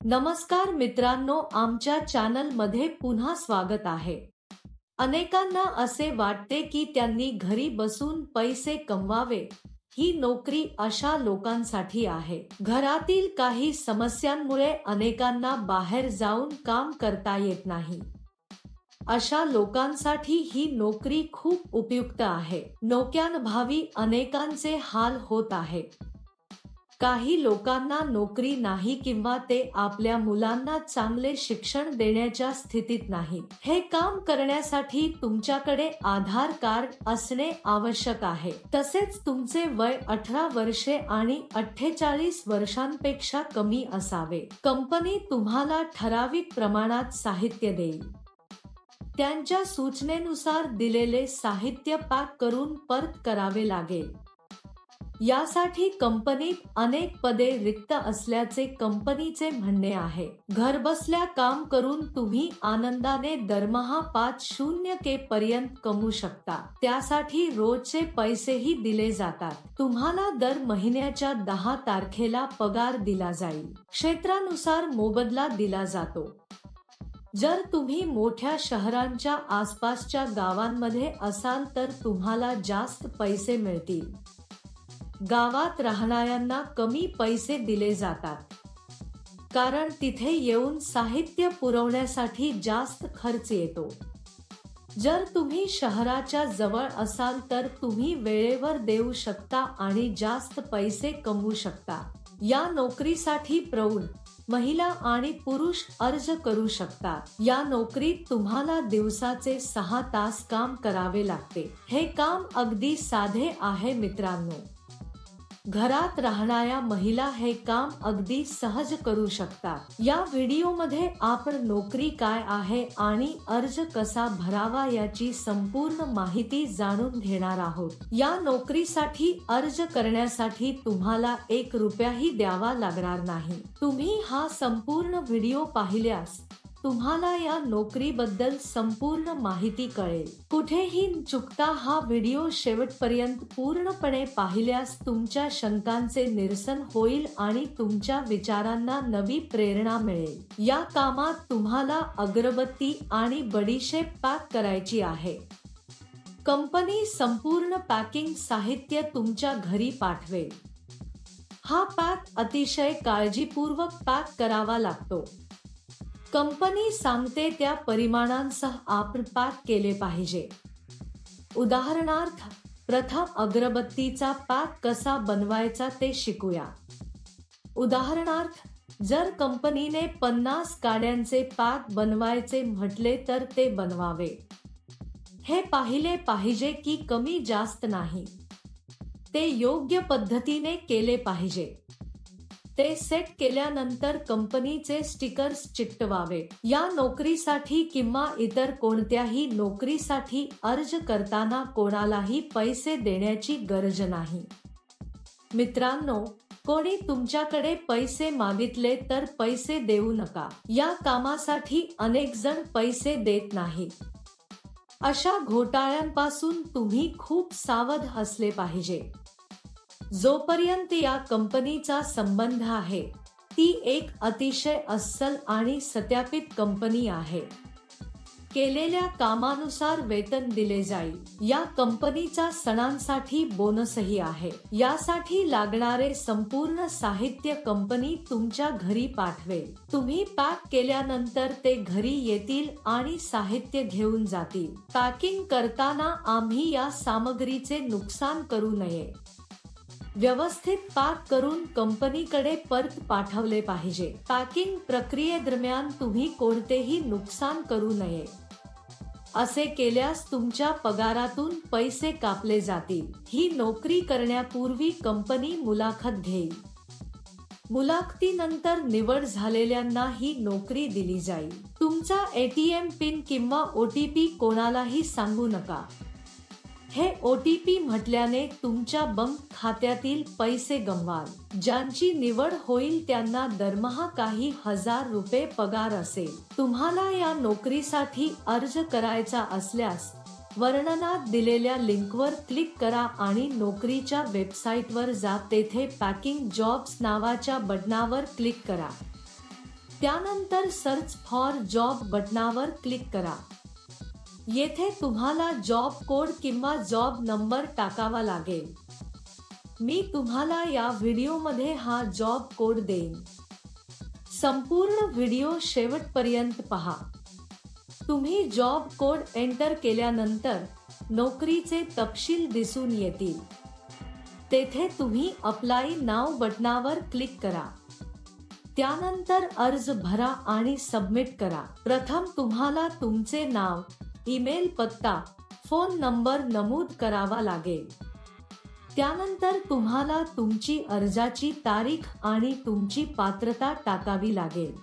नमस्कार मित्रांनो, आमच्या चॅनल मध्ये पुन्हा स्वागत आहे। अनेकांना असे वाटते की त्यांनी घरी बसून पैसे कमवावे। ही नोकरी अशा लोकांसाठी आहे। घरातील काही समस्यांमुळे अनेकांना बाहेर जाऊन काम करता येत नाही। अशा लोकांसाठी ही नोकरी खूप उपयुक्त आहे। नोकऱ्यांअभावी अनेकांचे हाल होत आहेत। काही लोकांना नोकरी नाही किंवा ते आपल्या मुलांना चांगले शिक्षण देण्याच्या स्थितीत नाही। हे काम करण्यासाठी तुमच्याकडे आधार कार्ड असणे आवश्यक आहे। तसेच तुमचे वय 18 वर्षे आणि 48 वर्षांपेक्षा कमी असावे। कंपनी तुम्हाला ठराविक प्रमाणात साहित्य देईल। त्यांच्या सूचनेनुसार दिलेले साहित्य पॅक करून परत करावे लागेल। यासाठी कंपनीत अनेक पदे रिक्त असल्याचे कंपनीचे म्हणणे आहे। घरबसल्या काम करून तुम्ही आनंदाने दरमहा 50K पर्यंत कमवू शकता। त्यासाठी रोजचे पैसेही दिले जातात। तुम्हाला दर महिन्याच्या 10 तारखेला पगार दिला जाईल। क्षेत्रानुसार मोबदला दिला जातो। जर तुम्ही मोठ्या शहरांच्या आसपासच्या गावांमध्ये असाल तर तुम्हाला जास्त पैसे मिळतील। गावात राहणाऱ्यांना कमी पैसे दिले जातात, कारण तिथे येऊन साहित्य पुरवण्यासाठी जास्त खर्च येतो। जर तुम्ही शहराच्या जवळ असाल तर तुम्ही वेळेवर देऊ शकता आणि जास्त पैसे कमवू शकता। या नोकरीसाठी प्रौढ, महिला आणि पुरुष अर्ज करू शकतात। या नोकरीत तुम्हाला दिवसाचे 6 तास काम करावे लागते। हे काम अगदी साधे आहे मित्रांनो। घरात राहणाऱ्या महिला हे काम अगदी सहज करू शकतात। या व्हिडिओमध्ये आपण नोकरी काय आहे आणि अर्ज कसा भरावा याची संपूर्ण माहिती जाणून घेणार आहोत। या नोकरीसाठी अर्ज करण्यासाठी तुम्हाला 1 रुपयाही द्यावा लागणार नाही। तुम्ही हा संपूर्ण व्हिडिओ पाहिल्यास तुम्हाला या नोकरीबद्दल संपूर्ण माहिती कळेल। कुठेही न चुकता हा व्हिडिओ शेवटपर्यंत पूर्णपणे पाहिल्यास तुमच्या शंकांचे निरसन होईल आणि तुमच्या विचारांना नवी प्रेरणा मिळेल। या कामात तुम्हाला अगरबत्ती आणि बडीशेप पॅक करायची आहे। कंपनी संपूर्ण पॅकिंग साहित्य तुमच्या घरी पाठवेल। हा पॅक अतिशय काळजीपूर्वक पॅक करावा लागतो। कंपनी सांगते त्या परिमाणांसह आपण पॅक केले पाहिजे। उदाहरणार्थ, प्रथम अगरबत्तीचा पॅक कसा बनवायचा ते शिकूया। उदाहरणार्थ, जर कंपनीने 50 काड्यांचे पॅक बनवायचे म्हटले तर ते बनवावे। हे पाहिले पाहिजे की कमी जास्त नाही। ते योग्य पद्धतीने केले पाहिजे। ते सेट केल्यानंतर कंपनीचे स्टिकर्स चिकटवावे। या नोकरीसाठी किंवा इतर कोणत्याही नोकरीसाठी अर्ज करताना कोणालाही पैसे देण्याची गरज नाही। मित्रांनो, कोणी तुमच्याकडे पैसे मागितले तर पैसे देऊ नका। या कामासाठी अनेक जण पैसे देत नाहीत। अशा घोटाळ्यांपासून तुम्ही खूप सावध असले पाहिजे। जोपर्यंत या कंपनीचा संबंध आहे, ती एक अतिशय अस्सल आणि सत्यापित कंपनी आहे। केलेल्या कामानुसार वेतन दिले जाईल। या कंपनीचा सणांसाठी बोनसही आहे। यासाठी लागणारे संपूर्ण साहित्य कंपनी तुमच्या घरी पाठवेल। तुम्ही पॅक केल्यानंतर ते घरी येतील आणि साहित्य घेऊन जातील। पॅकिंग करताना आम्ही या सामग्रीचे नुकसान करू नये। व्यवस्थित पॅक करून कंपनीकडे परत पाठवले पाहिजे। पॅकिंग प्रक्रियेदरम्यान तुम्ही कोणतेही नुकसान करू नये। असे केल्यास तुमच्या पगारातून पैसे कापले जातील। ही नोकरी करण्यापूर्वी कंपनी मुलाखत घेईल। मुलाखतीनंतर निवड झालेल्यांना ही नोकरी दिली जाईल। तुमचा ATM पिन किंवा OTP कोणालाही सांगू नका। हे OTP म्हटल्याने तुमच्या बँक खात्यातील पैसे गमवाल। ज्यांची निवड होईल त्यांना दरमहा काही हजार रुपये पगार असेल। तुम्हाला या नोकरीसाठी अर्ज करायचा असल्यास वर्णनात दिलेल्या लिंकवर क्लिक करा आणि नोकरीच्या वेबसाईटवर जा। तेथे पॅकिंग जॉब्स नावाच्या बटणावर क्लिक करा। त्यानंतर सर्च फॉर जॉब बटनावर क्लिक करा. येथे तुम्हाला जॉब कोड किंवा जॉब नंबर टाकावा लागेल. मी तुम्हाला या व्हिडिओमध्ये हा जॉब कोड देईन. संपूर्ण व्हिडिओ शेवटपर्यंत पहा. तुम्ही जॉब कोड एंटर केल्यानंतर नोकरीचे तपशील दिसून येतील. तेथे तुम्ही अप्लाय नाव बटनावर क्लिक करा. त्यानंतर अर्ज भरा आणि सबमिट करा. प्रथम तुम्हाला तुमचे नाव, ईमेल पत्ता, फोन नंबर नमूद करावा लागेल. त्यानंतर तुम्हाला तुमची अर्जाची तारीख आणि तुमची पात्रता टाकावी लागेल.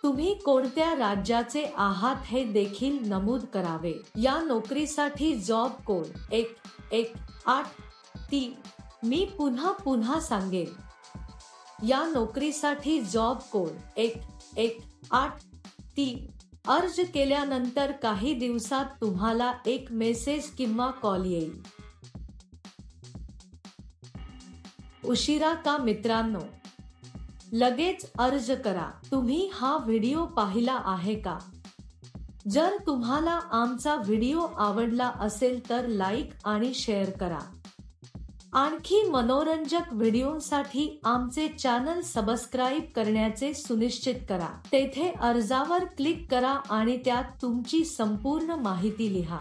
तुम्ही कोणत्या राज्याचे आहात हे देखील नमूद करावे. या नोकरीसाठी जॉब कोड 1183. मी पुन्हा सांगेन. या नोकरीसाठी जॉब कोड 1183. अर्ज केल्यानंतर काही दिवसात तुम्हाला एक मेसेज किंवा कॉल येईल. उशिरा का मित्रांनो? लगेच अर्ज करा. तुम्ही हा व्हिडिओ पाहिला आहे का? जर तुम्हाला आमचा व्हिडिओ आवडला असेल तर लाईक आणि शेअर करा. आणखी मनोरंजक व्हिडिओसाठी आमचे चॅनल सबस्क्राईब करण्याचे सुनिश्चित करा. तेथे अर्जावर क्लिक करा आणि त्यात तुमची संपूर्ण माहिती लिहा.